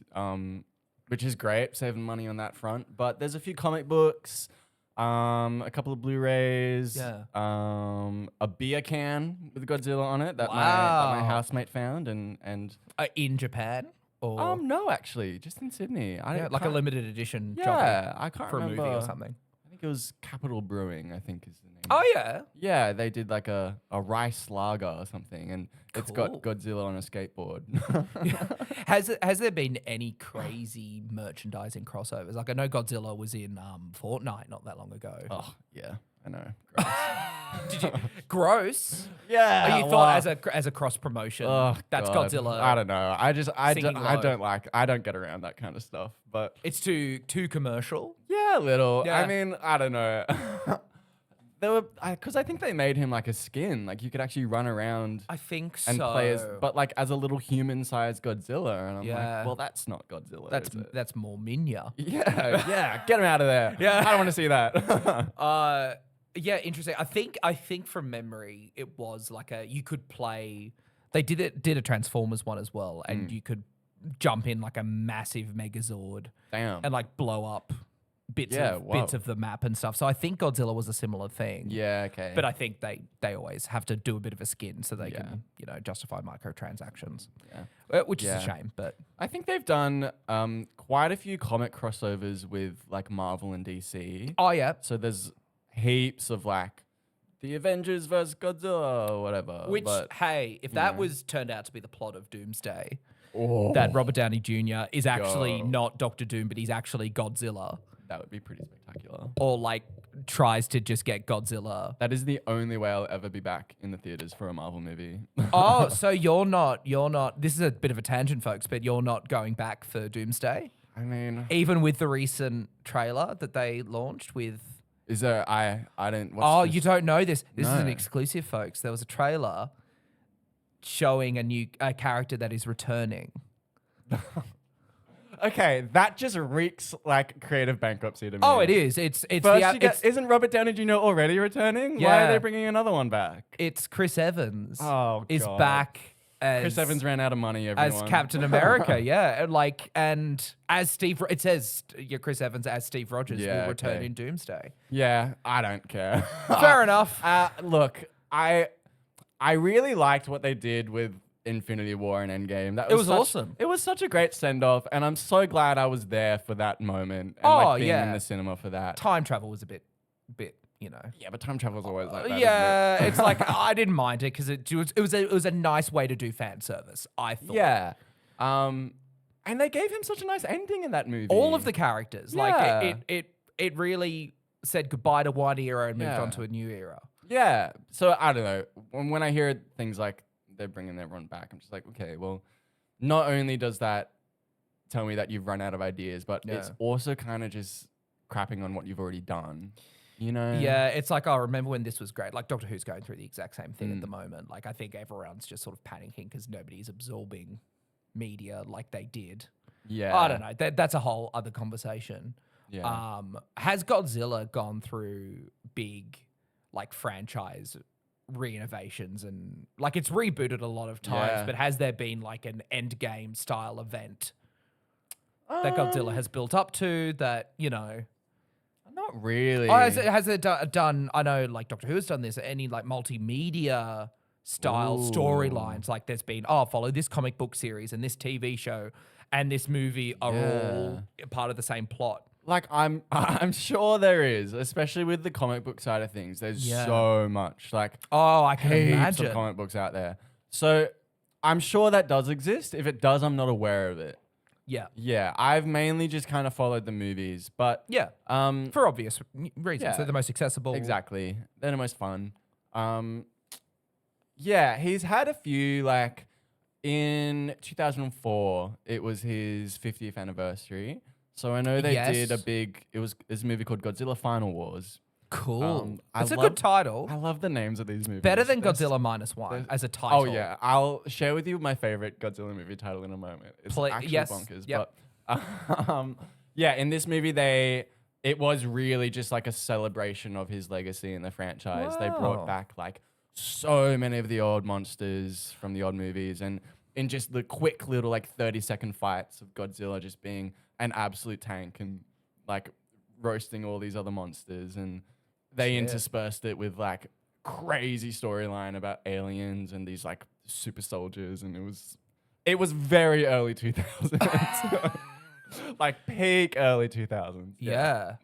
Which is great, saving money on that front. But there's a few comic books, a couple of Blu-rays, Yeah. a beer can with Godzilla on it that my Wow. housemate found, and In Japan? Or no, actually, just in Sydney. yeah, like a limited edition Yeah, I can't for a remember. movie or something. I think it was Capital Brewing, I think is the name. Oh, yeah. Yeah, they did like a rice lager or something, and it's got Cool. Godzilla on a skateboard. Has there been any crazy merchandising crossovers? Like I know Godzilla was in Fortnite not that long ago. Oh, yeah, I know. Gross. Did you gross? Yeah. Oh, you thought as a cross promotion? Oh, that's God. Godzilla. I don't know. singing I low. don't get around that kind of stuff. But It's too commercial. yeah, a little. Yeah. I mean, I don't know. Because I think they made him like a skin. Like you could actually run around I think and so. play but like as a little human-sized Godzilla. And I'm Yeah. like, well, that's not Godzilla. that's is it? that's more Minya. Yeah, get him out of there. Yeah. I don't want to see that. Yeah, interesting. I think from memory it was like you could play. They did a Transformers one as well, and you could jump in like a massive Megazord Damn. and like blow up bits of the map and stuff. So I think Godzilla was a similar thing. Yeah, okay. But I think they always have to do a bit of a skin so they can, justify microtransactions. Yeah. Which is a shame, but I think they've done quite a few comic crossovers with like Marvel and DC. oh yeah. So there's heaps of like the Avengers versus Godzilla or whatever. Which but hey, if that was turned out to be the plot of Doomsday, oh, that Robert Downey Jr. is actually Yo. not Doctor Doom, but he's actually Godzilla, that would be pretty spectacular. or like tries to just get Godzilla. That is the only way I'll ever be back in the theaters for a Marvel movie. Oh, so you're not. This is a bit of a tangent, folks, but you're not going back for Doomsday, I mean, even with the recent trailer that they launched with. is there? I didn't. Watch Oh, this. you don't know this. This is an No. exclusive, folks. There was a trailer showing a character that is returning. Okay, that just reeks like creative bankruptcy to me. Oh, it is. It's First, it's, isn't Robert Downey Jr. already returning? Why Yeah. are they bringing another one back? it's Chris Evans. Oh, is God. back as Chris Evans ran out of money. Everyone. as Captain America. Yeah, and as Steve. It says Chris Evans as Steve Rogers Yeah, will return okay. in Doomsday. Yeah, I don't care. Fair enough. Look, I really liked what they did with Infinity War and Endgame. That was such- awesome. It was such a great send off, and I'm so glad I was there for that moment. And Oh, like being yeah. in the cinema for that. Time travel was a bit. Yeah, but time travel is always like that. isn't it? Yeah, it's like I didn't mind it because it was a nice way to do fan service. I thought. Yeah. And they gave him such a nice ending in that movie. All of the characters, Yeah. like it really said goodbye to one era and moved Yeah. on to a new era. Yeah. So I don't know. When I hear things like they're bringing everyone back, I'm just like, okay, well, not only does that tell me that you've run out of ideas, but it's Yeah. also kind of just crapping on what you've already done. You know? Yeah, it's like, oh, remember when this was great? Like Doctor Who's going through the exact same thing at the moment. Like I think everyone's just sort of panicking because nobody's absorbing media like they did. Yeah. I don't know. That's a whole other conversation. Yeah. Has Godzilla gone through big like franchise renovations and like it's rebooted a lot of times, but has there been like an Endgame style event that Godzilla has built up to that, you know? Not really. Oh, has it done, I know like Doctor Who has done this, any like multimedia style storylines, like there's been, follow this comic book series and this TV show and this movie are all part of the same plot. Like I'm sure there is, especially with the comic book side of things. There's so much, like I can heaps imagine of comic books out there. So I'm sure that does exist. If it does, I'm not aware of it. Yeah, I've mainly just kind of followed the movies, but for obvious reasons. Yeah. They're the most accessible. exactly, they're the most fun. Yeah, he's had a few, like in 2004, it was his 50th anniversary. So I know they did this movie called Godzilla Final Wars. Cool. It's a good title. I love the names of these movies. Better than Godzilla -1 as a title. Oh yeah, I'll share with you my favorite Godzilla movie title in a moment. It's actually bonkers. Yep. But yeah, in this movie it was really just like a celebration of his legacy in the franchise. They brought back like so many of the old monsters from the old movies, and in just the quick little like 30-second fights of Godzilla just being an absolute tank and like roasting all these other monsters, and they interspersed it with like crazy storyline about aliens and these like super soldiers, and it was very early 2000s. Like peak early 2000s. Yeah,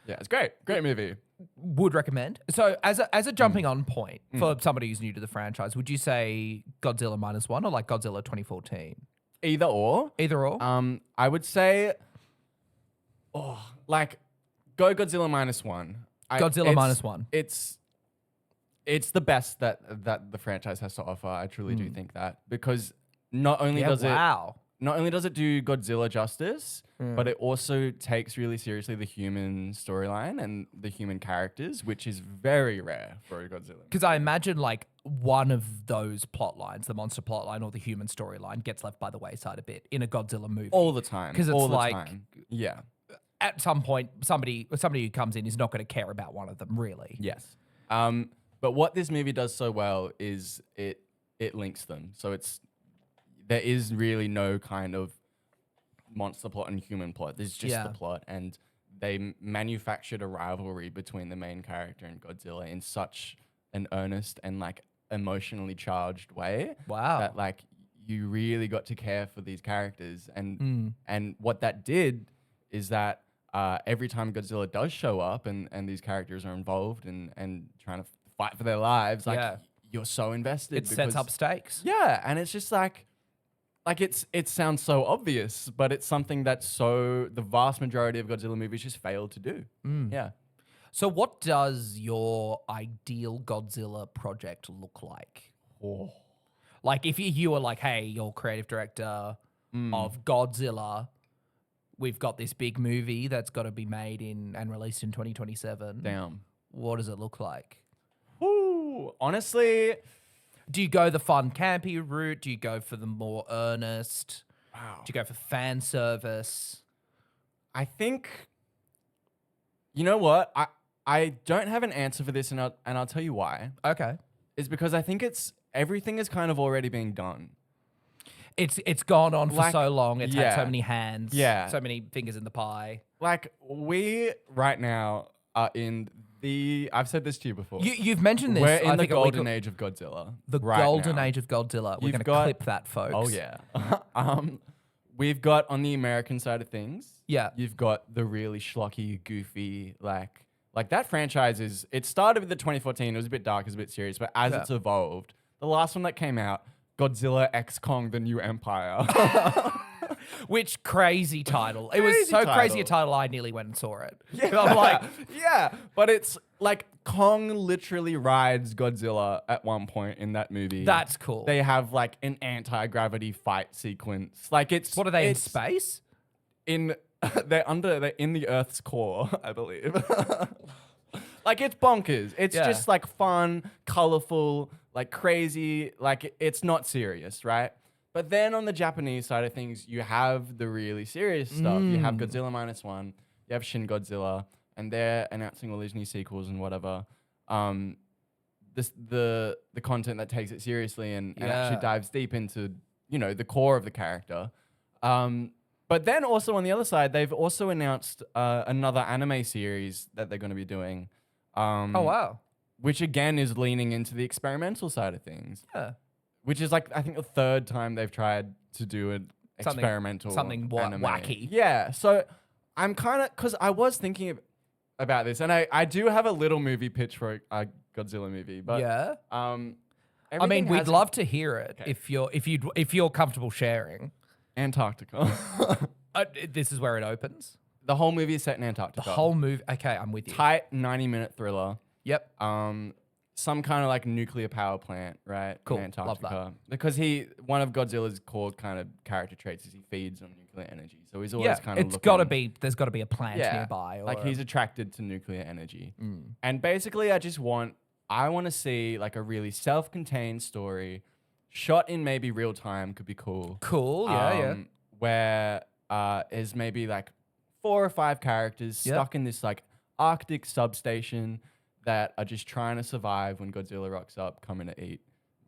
it's great movie. Would recommend. So as a jumping on point for somebody who's new to the franchise, would you say Godzilla -1 or like Godzilla 2014? Either or. I would say like go Godzilla -1. Godzilla -1. It's the best that the franchise has to offer. I truly do think that, because not only does it do Godzilla justice, but it also takes really seriously the human storyline and the human characters, which is very rare for a Godzilla. Because I imagine like one of those plot lines, the monster plot line or the human storyline, gets left by the wayside a bit in a Godzilla movie. All the time. Because it's all the like, time. Yeah. At some point, somebody who comes in is not going to care about one of them, really. Yes. But what this movie does so well is it links them. So there is really no kind of monster plot and human plot. There's just the plot, and they manufactured a rivalry between the main character and Godzilla in such an earnest and like emotionally charged way. Wow. That like you really got to care for these characters, and what that did is that every time Godzilla does show up and these characters are involved and trying to fight for their lives, like you're so invested. It sets up stakes. Yeah, and it's just like it sounds so obvious, but it's something that the vast majority of Godzilla movies just fail to do. Yeah. So what does your ideal Godzilla project look like? Like if you were like, hey, you're creative director of Godzilla, we've got this big movie that's got to be made and released in 2027. Damn. What does it look like? Honestly, do you go the fun campy route? Do you go for the more earnest? Wow. Do you go for fan service? I think, you know what? I don't have an answer for this, and I'll tell you why. Okay. It's because I think everything is kind of already being done. It's gone on for so long. It's had so many hands. Yeah. So many fingers in the pie. Like we right now are in I've said this to you before. You've mentioned this. We're in the golden age of Godzilla. The golden age of Godzilla. We're going to clip that, folks. Oh yeah. We've got on the American side of things. Yeah. You've got the really schlocky, goofy, like that franchise it started with the 2014. It was a bit dark, it was a bit serious, but as it's evolved, the last one that came out, Godzilla X Kong: The New Empire. Which crazy title. It was so crazy a title, I nearly went and saw it. Yeah. I'm like, but it's like Kong literally rides Godzilla at one point in that movie. That's cool. They have like an anti-gravity fight sequence. Like What are they in space? In they're in the Earth's core, I believe. Like, it's bonkers. It's just like fun, colorful, like crazy. Like, it's not serious, right? But then on the Japanese side of things, you have the really serious stuff. You have Godzilla -1, you have Shin Godzilla, and they're announcing all these new sequels and whatever. The content that takes it seriously and actually dives deep into, you know, the core of the character. But then also on the other side, they've also announced another anime series that they're going to be doing. Oh, wow. Which again is leaning into the experimental side of things. Yeah. Which is like, I think the third time they've tried to do an experimental something anime. wacky. Yeah. So I'm kind of, because I was thinking about this, and I do have a little movie pitch for a Godzilla movie, but Yeah. I everything mean, we'd has- love to hear it Okay. if you're comfortable sharing. Antarctica. This is where it opens. The whole movie is set in The Antarctica. whole movie. Okay, I'm with you. Tight 90-minute thriller. Yep. Some kind of like nuclear power plant, right? Cool. In Love that. Antarctica. Because one of Godzilla's core kind of character traits is he feeds on nuclear energy. So he's always kind of It's got to be. There's got to be a plant nearby. Or like he's attracted to nuclear energy. And basically I want to see like a really self-contained story shot in maybe real time, could be cool. Cool. Yeah. Where is maybe like 4 or 5 characters stuck in this like Arctic substation that are just trying to survive when Godzilla rocks up, coming to eat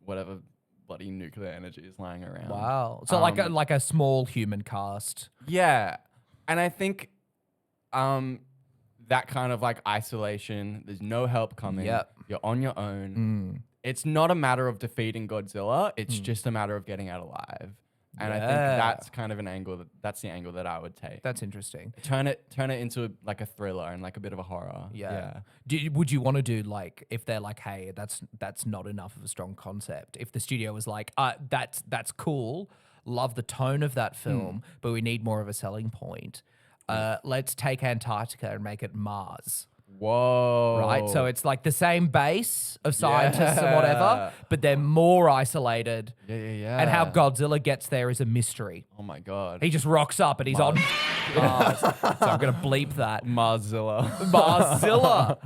whatever bloody nuclear energy is lying around. Wow. So like a small human cast. Yeah. And I think that kind of like isolation, there's no help coming. Yep. You're on your own. It's not a matter of defeating Godzilla. It's just a matter of getting out alive. And I think that's kind of that's the angle that I would take. That's interesting. Turn it into like a thriller and like a bit of a horror. Yeah. Would you want to do like, if they're like, hey, that's not enough of a strong concept? If the studio was like, that's cool, love the tone of that film, but we need more of a selling point. Let's take Antarctica and make it Mars. Whoa. Right? So it's like the same base of scientists and whatever, but they're more isolated. Yeah. And how Godzilla gets there is a mystery. Oh my God. He just rocks up and he's on Mars. So I'm going to bleep that. Marzilla. Marzilla.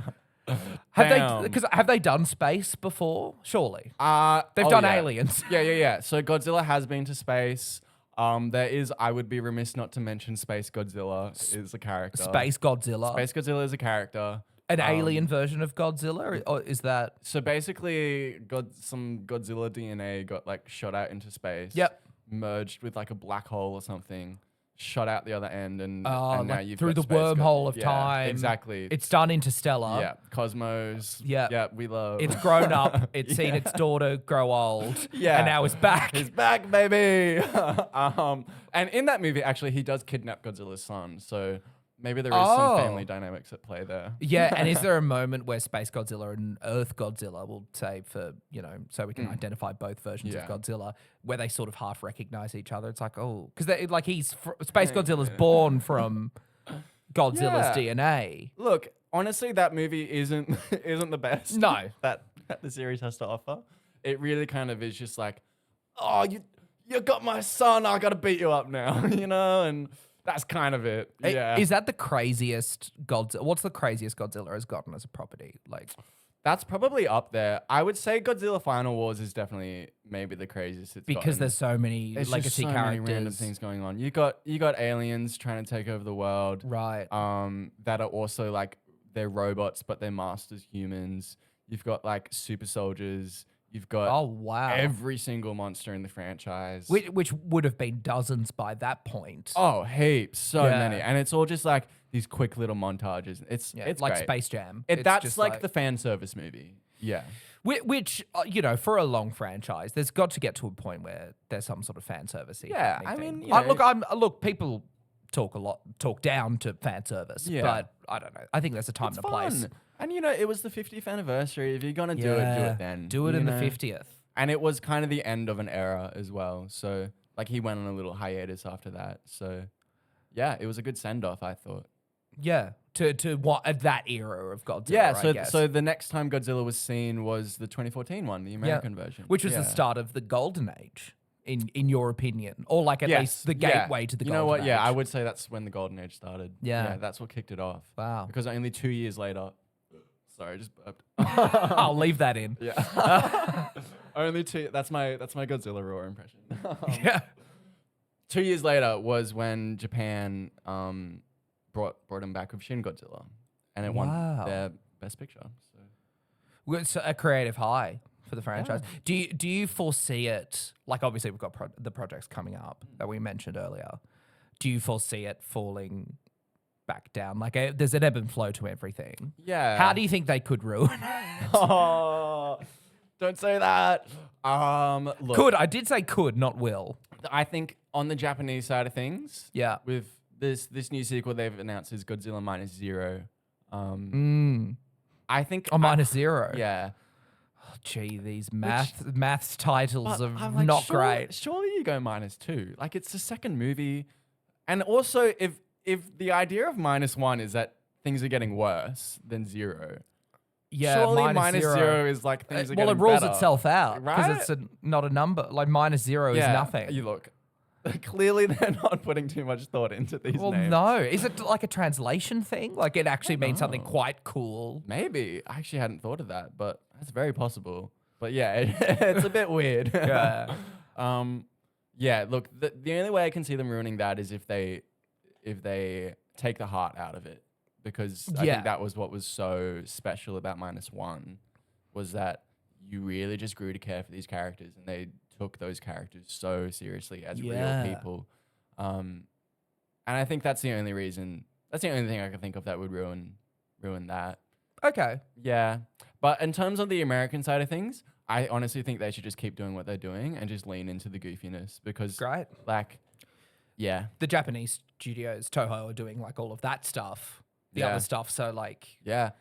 Damn. Have they done space before? Surely. They've Oh, done yeah. aliens. Yeah. So Godzilla has been to space. There is, I would be remiss not to mention Space Godzilla is a character. Space Godzilla. Space Godzilla is a character. An alien version of Godzilla? Or is that... So basically, some Godzilla DNA got like shot out into space. Yep. Merged with like a black hole or something. Shot out the other end, and now like you've through got the Space wormhole of yeah, time. Exactly. It's done Interstellar. Yeah. Cosmos. Yeah. Yeah, we love. It's grown up. It's seen its daughter grow old. Yeah. And now it's back. He's back, baby. And in that movie, actually, he does kidnap Godzilla's son. So maybe there is some family dynamics at play there. Yeah, and is there a moment where Space Godzilla and Earth Godzilla, will say for, so we can identify both versions of Godzilla, where they sort of half recognize each other? It's like, oh, because like Space Godzilla's born from Godzilla's DNA. Look, honestly, that movie isn't the best. No. that the series has to offer. It really kind of is just like, oh, you got my son, I gotta beat you up now, and that's kind of it. Yeah. Is that the craziest Godzilla? What's the craziest Godzilla has gotten as a property? Like, that's probably up there. I would say Godzilla Final Wars is definitely maybe the craziest it's because gotten. there's so many There's legacy just so characters. many random things going on. You got aliens trying to take over the world. Right. That are also like, they're robots, but they're masked as humans. You've got like super soldiers. You've got every single monster in the franchise. Which would have been dozens by that point. Oh, heaps. So many. And it's all just like these quick little montages. It's like great. Space Jam. That's just like the fan service movie. Yeah. Which for a long franchise, there's got to get to a point where there's some sort of fan service. Yeah, I mean, look, people talk down to fan service, but I don't know. I think there's a time and a place. And it was the 50th anniversary. If you're gonna do it, do it then. Do it in the 50th. And it was kind of the end of an era as well. So like he went on a little hiatus after that. So yeah, it was a good send off, I thought. Yeah. To what that era of Godzilla. Yeah, I guess. so the next time Godzilla was seen was the 2014 one, the American version. Which was the start of the golden age in your opinion, or like at least the gateway to the You golden know what? age? Yeah, I would say that's when the golden age started. Yeah. That's what kicked it off. Wow. Because only 2 years later. Sorry, I just burped. I'll leave that in. Yeah. Only 2. That's my Godzilla roar impression. Yeah. 2 years later was when Japan brought him back with Shin Godzilla, and it won their best picture. So. Well, it's a creative high for the franchise. Yeah. Do you foresee it? Like, obviously, we've got the projects coming up that we mentioned earlier. Do you foresee it falling back down? Like, there's an ebb and flow to everything. Yeah. How do you think they could ruin it? Oh, don't say that. Look, Could. I did say could, not will. I think on the Japanese side of things, Yeah. with this new sequel they've announced is Godzilla Minus Zero. I think Minus zero. Yeah. Oh, gee, these maths titles But are I'm like, not great. Surely you go -2. Like, it's the second movie. And also, if the idea of -1 is that things are getting worse than 0, Yeah, surely minus -0 is like things are getting well, it rules better. itself out because Right? it's not a number. Like -0 is nothing. You look. Clearly, they're not putting too much thought into these Well, names. no. Is it like a translation thing? Like it actually means something quite cool? Maybe. I actually hadn't thought of that, but that's very possible. But yeah, it's a bit weird. Yeah. Yeah, look, the only way I can see them ruining that is if they take the heart out of it. Because I think that was what was so special about -1, was that you really just grew to care for these characters, and they took those characters so seriously as real people. And I think that's the only reason. That's the only thing I can think of that would ruin that. Okay. Yeah. But in terms of the American side of things, I honestly think they should just keep doing what they're doing and just lean into the goofiness because, Great. like, yeah. The Japanese studios, Toho, are doing like all of that stuff, the other stuff. So like, yeah,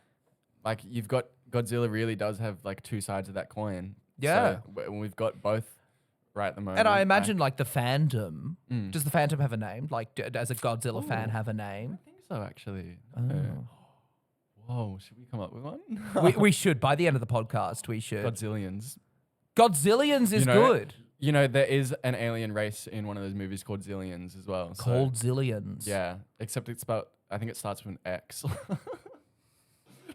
like you've got Godzilla really does have like two sides of that coin. Yeah. So we've got both right at the moment. and I imagine like the fandom. Does the fandom have a name? Like, does a Godzilla fan have a name? I think so, actually. Oh. Whoa, should we come up with one? we should. By the end of the podcast, we should. Godzillions. Godzillions is good. You know, there is an alien race in one of those movies called Zillions as well. Called Zillions. Yeah, except it's about, I think it starts with an X.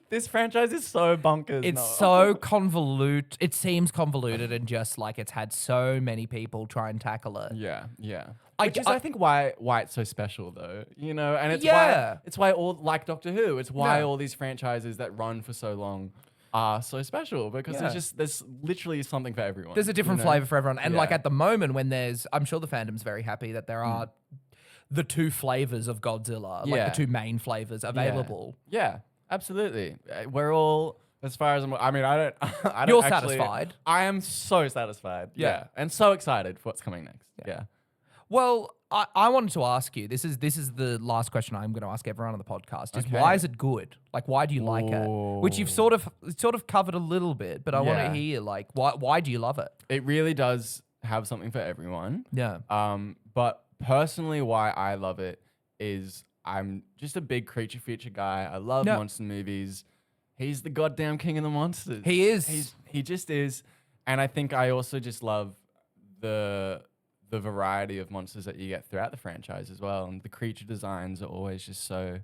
This franchise is so bonkers. It's so convoluted. It seems convoluted and just like it's had so many people try and tackle it. Yeah, yeah. I think why it's so special though, you know, and it's why all, like Doctor Who, it's why all these franchises that run for so long are so special because there's literally something for everyone. There's a different flavor for everyone, and like at the moment when I'm sure the fandom's very happy that there are the two flavors of Godzilla, like the two main flavors available. Yeah, absolutely. We're all. As far as I don't You're actually, satisfied. I am so satisfied. Yeah. And so excited for what's coming next. Yeah. Well, I wanted to ask you. This is the last question I'm going to ask everyone on the podcast. Is why is it good? Like, why do you like it? Which you've sort of covered a little bit, but I want to hear like why do you love it? It really does have something for everyone. Yeah. But personally, why I love it is I'm just a big creature feature guy. I love monster movies. He's the goddamn king of the monsters. He is. He just is. And I think I also just love the variety of monsters that you get throughout the franchise as well. And the creature designs are always just so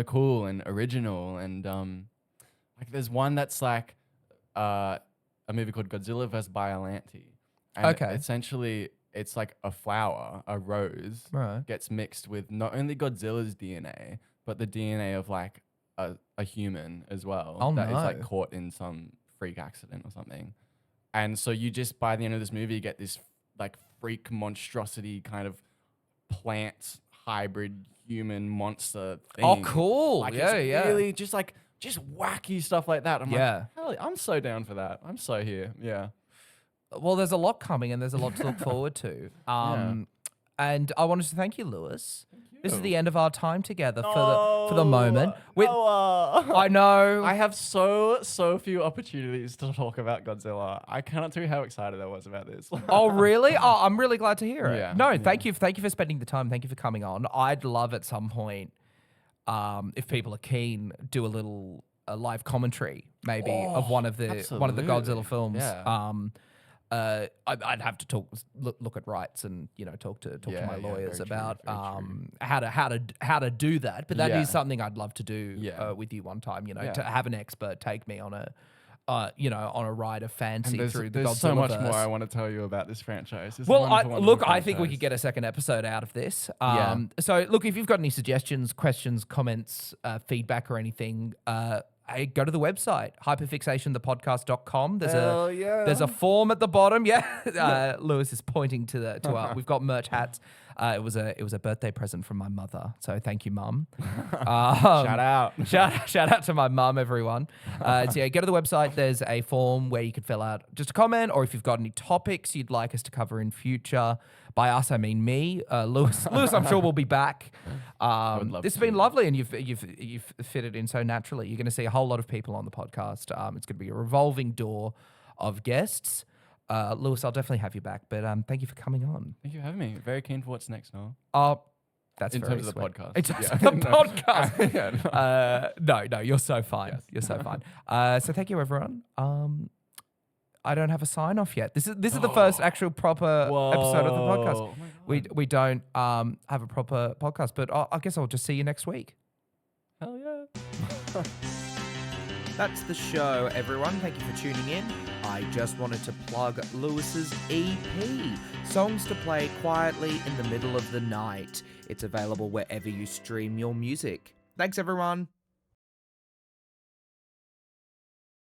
cool and original. And like there's one that's like a movie called Godzilla vs. Biollante. And essentially it's like a flower, a rose, gets mixed with not only Godzilla's DNA, but the DNA of like a human as well. Oh, that is like caught in some freak accident or something. And so you just, by the end of this movie, get this like freak monstrosity kind of plant hybrid human monster thing. Oh, cool. Like it's really just wacky stuff like that. I'm like, hell, I'm so down for that. I'm so here. Yeah. Well, there's a lot coming and there's a lot to look forward to. And I wanted to thank you, Lewis. This is the end of our time together for the moment. I know. I have so few opportunities to talk about Godzilla. I cannot tell you how excited I was about this. Oh, really? Oh, I'm really glad to hear it. Yeah, no, thank you for spending the time. Thank you for coming on. I'd love at some point, if people are keen, do a live commentary maybe of one of the Godzilla films. Yeah. I'd have to look at rights and talk to my lawyers very true, about very how to do that. But that is Yeah. something I'd love to do Yeah. with you one time. Yeah. To have an expert take me on a on a ride of fancy through the there's Godzilla so much verse. more I want to tell you about this franchise. It's a Well, wonderful, look, wonderful I think we franchise. could get a second episode out of this. Yeah. So, look, if you've got any suggestions, questions, comments, feedback, or anything, hey, go to the website, hyperfixationthepodcast.com. Hell yeah. There's a form at the bottom. Yeah. Lewis is pointing to our. We've got merch hats. It was a birthday present from my mother. So thank you, Mum. Shout out. Shout out to my mum, everyone. So yeah, go to the website. There's a form where you can fill out just a comment, or if you've got any topics you'd like us to cover in future. By us, I mean me, Lewis. Lewis, I'm sure will be back. would love This has to. been lovely, and you've fitted in so naturally. You're going to see a whole lot of people on the podcast. It's going to be a revolving door of guests. Lewis, I'll definitely have you back. But thank you for coming on. Thank you for having me. Very keen for what's next, Noel. That's In very terms of the sweet. podcast. In terms Yeah. of the No. podcast. Yeah, No, you're so fine. Yes. You're so fine. So thank you, everyone. I don't have a sign off yet. This is the first actual proper episode of the podcast. Oh my God. We don't have a proper podcast, but I guess I'll just see you next week. Hell yeah. That's the show, everyone. Thank you for tuning in. I just wanted to plug Lewis's EP, Songs to Play Quietly in the Middle of the Night. It's available wherever you stream your music. Thanks, everyone.